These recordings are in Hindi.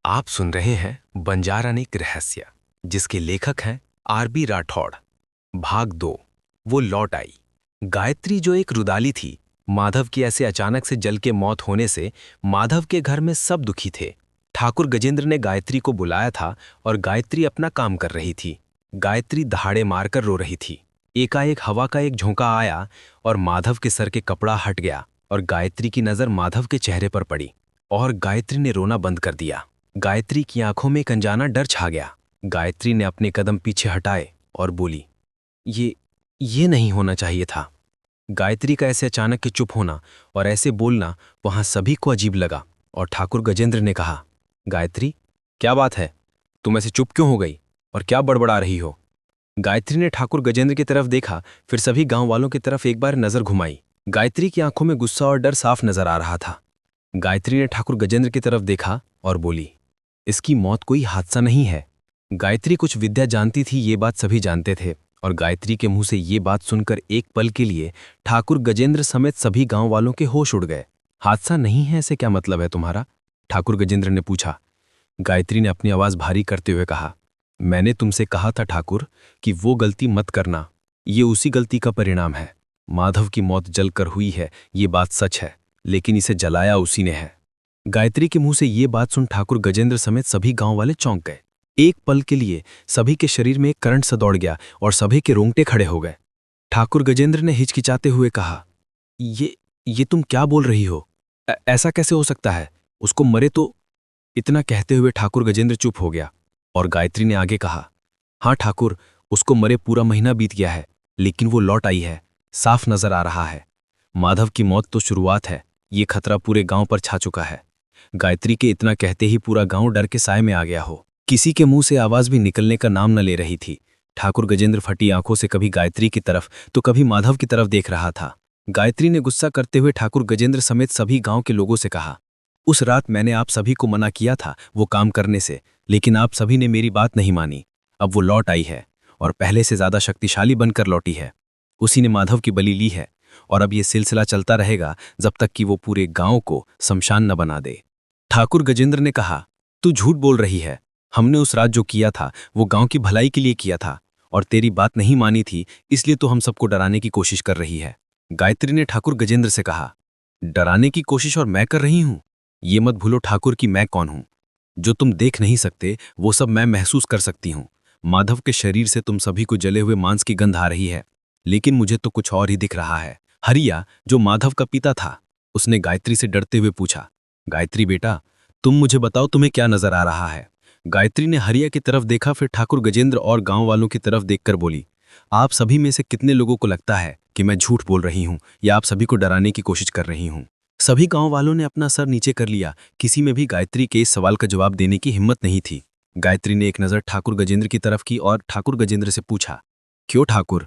आप सुन रहे हैं बंजारानिक रहस्य, जिसके लेखक हैं आरबी राठौड़। भाग 2। वो लौट आई। गायत्री जो एक रुदाली थी, माधव की ऐसे अचानक से जल के मौत होने से माधव के घर में सब दुखी थे। ठाकुर गजेंद्र ने गायत्री को बुलाया था और गायत्री अपना काम कर रही थी। गायत्री दहाड़े मारकर रो रही थी। एकाएक हवा का एक झोंका आया और माधव के सर के कपड़ा हट गया और गायत्री की नजर माधव के चेहरे पर पड़ी और गायत्री ने रोना बंद कर दिया। गायत्री की आंखों में एक अनजाना डर छा गया। गायत्री ने अपने कदम पीछे हटाए और बोली, ये नहीं होना चाहिए था। गायत्री का ऐसे अचानक के चुप होना और ऐसे बोलना वहां सभी को अजीब लगा और ठाकुर गजेंद्र ने कहा, गायत्री, क्या बात है? तुम ऐसे चुप क्यों हो गई और क्या बड़बड़ा रही हो? गायत्री ने ठाकुर गजेंद्र की तरफ देखा, फिर सभी गांव वालों की तरफ एक बार नजर घुमाई। गायत्री की आंखों में गुस्सा और डर साफ नजर आ रहा था। गायत्री ने ठाकुर गजेंद्र की तरफ देखा और बोली, इसकी मौत कोई हादसा नहीं है। गायत्री कुछ विद्या जानती थी, ये बात सभी जानते थे, और गायत्री के मुंह से ये बात सुनकर एक पल के लिए ठाकुर गजेंद्र समेत सभी गांव वालों के होश उड़ गए। हादसा नहीं है, ऐसे क्या मतलब है तुम्हारा? ठाकुर गजेंद्र ने पूछा। गायत्री ने अपनी आवाज भारी करते हुए कहा, मैंने तुमसे कहा था ठाकुर कि वो गलती मत करना। ये उसी गलती का परिणाम है। माधव की मौत जलकर हुई है, ये बात सच है, लेकिन इसे जलाया उसी ने है। गायत्री के मुंह से ये बात सुन ठाकुर गजेंद्र समेत सभी गांव वाले चौंक गए। एक पल के लिए सभी के शरीर में एक करंट सा दौड़ गया और सभी के रोंगटे खड़े हो गए। ठाकुर गजेंद्र ने हिचकिचाते हुए कहा, ये तुम क्या बोल रही हो? ऐसा कैसे हो सकता है? उसको मरे तो। इतना कहते हुए ठाकुर गजेंद्र चुप हो गया और गायत्री ने आगे कहा, हाँ ठाकुर, उसको मरे पूरा महीना बीत गया है, लेकिन वो लौट आई है, साफ नजर आ रहा है। माधव की मौत तो शुरुआत है, ये खतरा पूरे गांव पर छा चुका है। गायत्री के इतना कहते ही पूरा गांव डर के साए में आ गया हो। किसी के मुंह से आवाज भी निकलने का नाम न ले रही थी। ठाकुर गजेंद्र फटी आंखों से कभी गायत्री की तरफ तो कभी माधव की तरफ देख रहा था। गायत्री ने गुस्सा करते हुए ठाकुर गजेंद्र समेत सभी गांव के लोगों से कहा, उस रात मैंने आप सभी को मना किया था वो काम करने से, लेकिन आप सभी ने मेरी बात नहीं मानी। अब वो लौट आई है और पहले से ज्यादा शक्तिशाली बनकर लौटी है। उसी ने माधव की बलि ली है और अब ये सिलसिला चलता रहेगा जब तक कि वो पूरे गांव को शमशान न बना दे। ठाकुर गजेंद्र ने कहा, तू झूठ बोल रही है। हमने उस रात जो किया था वो गांव की भलाई के लिए किया था और तेरी बात नहीं मानी थी, इसलिए तो हम सबको डराने की कोशिश कर रही है। गायत्री ने ठाकुर गजेंद्र से कहा, डराने की कोशिश और मैं कर रही हूं? ये मत भूलो ठाकुर कि मैं कौन हूं। जो तुम देख नहीं सकते वो सब मैं महसूस कर सकती हूं। माधव के शरीर से तुम सभी को जले हुए मांस की गंध आ रही है, लेकिन मुझे तो कुछ और ही दिख रहा है। हरिया, जो माधव का पिता था, उसने गायत्री से डरते हुए पूछा, गायत्री बेटा, तुम मुझे बताओ तुम्हें क्या नजर आ रहा है? गायत्री ने हरिया की तरफ देखा, फिर ठाकुर गजेंद्र और गांव वालों की तरफ देखकर बोली, आप सभी में से कितने लोगों को लगता है कि मैं झूठ बोल रही हूं या आप सभी को डराने की कोशिश कर रही हूं? सभी गांव वालों ने अपना सर नीचे कर लिया। किसी में भी गायत्री के इस सवाल का जवाब देने की हिम्मत नहीं थी। गायत्री ने एक नजर ठाकुर गजेंद्र की तरफ की और ठाकुर गजेंद्र से पूछा, क्यों ठाकुर?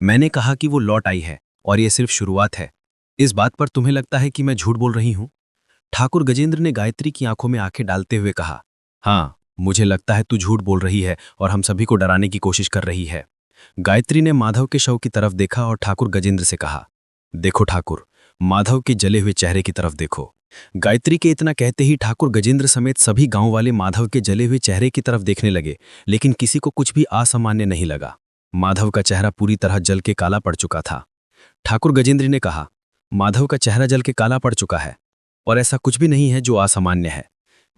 मैंने कहा कि वो लौट आई है और ये सिर्फ शुरुआत है। इस बात पर तुम्हें लगता है कि मैं झूठ बोल रही हूं? ठाकुर गजेंद्र ने गायत्री की आंखों में आंखें डालते हुए कहा, हाँ, मुझे लगता है तू झूठ बोल रही है और हम सभी को डराने की कोशिश कर रही है। गायत्री ने माधव के शव की तरफ देखा और ठाकुर गजेंद्र से कहा, देखो ठाकुर, माधव के जले हुए चेहरे की तरफ देखो। गायत्री के इतना कहते ही ठाकुर गजेंद्र समेत सभी गांव वाले माधव के जले हुए चेहरे की तरफ देखने लगे, लेकिन किसी को कुछ भी असामान्य नहीं लगा। माधव का चेहरा पूरी तरह जल के काला पड़ चुका था। ठाकुर गजेंद्र ने कहा, माधव का चेहरा जल के काला पड़ चुका है और ऐसा कुछ भी नहीं है जो असामान्य है।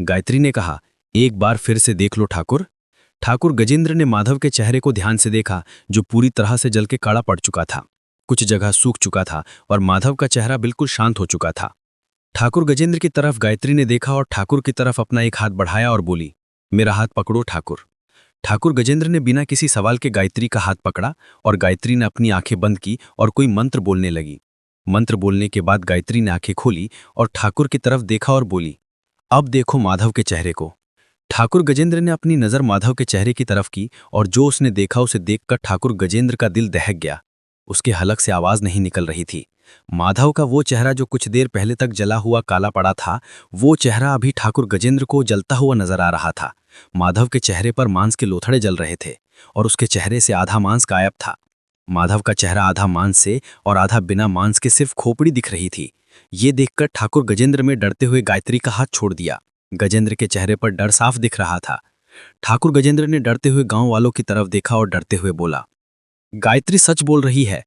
गायत्री ने कहा, एक बार फिर से देख लो ठाकुर। ठाकुर गजेंद्र ने माधव के चेहरे को ध्यान से देखा, जो पूरी तरह से जल के काला पड़ चुका था। कुछ जगह सूख चुका था और माधव का चेहरा बिल्कुल शांत हो चुका था। ठाकुर गजेंद्र की तरफ गायत्री ने देखा और ठाकुर की तरफ अपना एक हाथ बढ़ाया और बोली, मेरा हाथ पकड़ो ठाकुर। ठाकुर गजेंद्र ने बिना किसी सवाल के गायत्री का हाथ पकड़ा और गायत्री ने अपनी आंखें बंद की और कोई मंत्र बोलने लगी। मंत्र बोलने के बाद गायत्री ने आंखें खोली और ठाकुर की तरफ देखा और बोली, अब देखो माधव के चेहरे को। ठाकुर गजेंद्र ने अपनी नजर माधव के चेहरे की तरफ की और जो उसने देखा उसे देखकर ठाकुर गजेंद्र का दिल दहक गया। उसके हलक से आवाज नहीं निकल रही थी। माधव का वो चेहरा जो कुछ देर पहले तक जला हुआ काला पड़ा था, वो चेहरा अभी ठाकुर गजेंद्र को जलता हुआ नजर आ रहा था। माधव के चेहरे पर मांस के लोथड़े जल रहे थे और उसके चेहरे से आधा मांस गायब था। माधव का चेहरा आधा मांस से और आधा बिना मांस के सिर्फ खोपड़ी दिख रही थी। ये देखकर ठाकुर गजेंद्र में डरते हुए गायत्री का हाथ छोड़ दिया। गजेंद्र के चेहरे पर डर साफ दिख रहा था। ठाकुर गजेंद्र ने डरते हुए गांव वालों की तरफ देखा और डरते हुए बोला, गायत्री सच बोल रही है।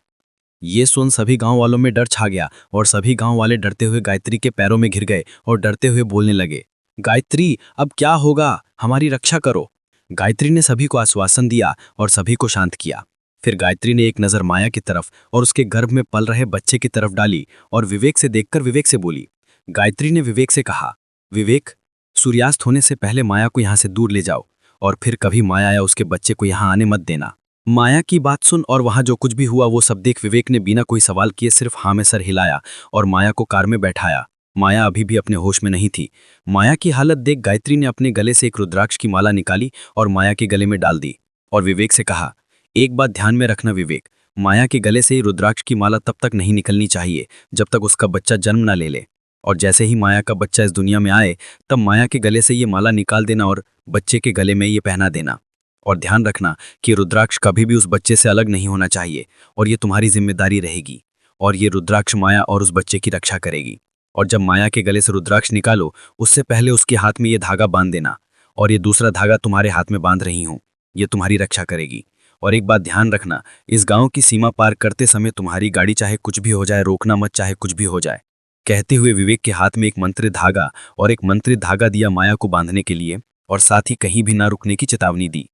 ये सुन सभी गांव वालों में डर छा गया और सभी गांव वाले डरते हुए गायत्री के पैरों में घिर गए और डरते हुए बोलने लगे, गायत्री अब क्या होगा, हमारी रक्षा करो। गायत्री ने सभी को आश्वासन दिया और सभी को शांत किया। फिर गायत्री ने एक नज़र माया की तरफ और उसके गर्भ में पल रहे बच्चे की तरफ डाली और विवेक से देखकर विवेक से बोली। गायत्री ने विवेक से कहा, विवेक, सूर्यास्त होने से पहले माया को यहाँ से दूर ले जाओ और फिर कभी माया या उसके बच्चे को यहाँ आने मत देना। माया की बात सुन और वहां जो कुछ भी हुआ वो सब देख विवेक ने बिना कोई सवाल किए सिर्फ हाँ में सर हिलाया और माया को कार में बैठाया। माया अभी भी अपने होश में नहीं थी। माया की हालत देख गायत्री ने अपने गले से एक रुद्राक्ष की माला निकाली और माया के गले में डाल दी और विवेक से कहा, एक बात ध्यान में रखना विवेक, माया के गले से रुद्राक्ष की माला तब तक नहीं निकलनी चाहिए जब तक उसका बच्चा जन्म न ले ले, और जैसे ही माया का बच्चा इस दुनिया में आए तब माया के गले से ये माला निकाल देना और बच्चे के गले में ये पहना देना। और ध्यान रखना कि रुद्राक्ष कभी भी उस बच्चे से अलग नहीं होना चाहिए और ये तुम्हारी जिम्मेदारी रहेगी, और ये रुद्राक्ष माया और उस बच्चे की रक्षा करेगी। और जब माया के गले से रुद्राक्ष निकालो उससे पहले उसके हाथ में ये धागा बांध देना, और ये दूसरा धागा तुम्हारे हाथ में बांध रही हूँ, ये तुम्हारी रक्षा करेगी। और एक बात ध्यान रखना, इस गांव की सीमा पार करते समय तुम्हारी गाड़ी चाहे कुछ भी हो जाए रोकना मत, चाहे कुछ भी हो जाए। कहते हुए विवेक के हाथ में एक मंत्रित धागा और एक मंत्रित धागा दिया माया को बांधने के लिए, और साथ ही कहीं भी ना रुकने की चेतावनी दी।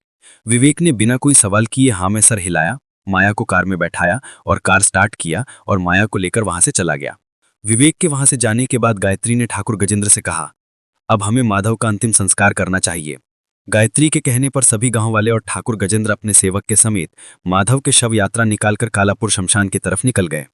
विवेक ने बिना कोई सवाल किए हाँ में सर हिलाया, माया को कार में बैठाया और कार स्टार्ट किया और माया को लेकर वहां से चला गया। विवेक के वहां से जाने के बाद गायत्री ने ठाकुर गजेंद्र से कहा, अब हमें माधव का अंतिम संस्कार करना चाहिए। गायत्री के कहने पर सभी गांव वाले और ठाकुर गजेंद्र अपने सेवक के समेत माधव के शव यात्रा निकालकर कालापुर शमशान की तरफ निकल गए।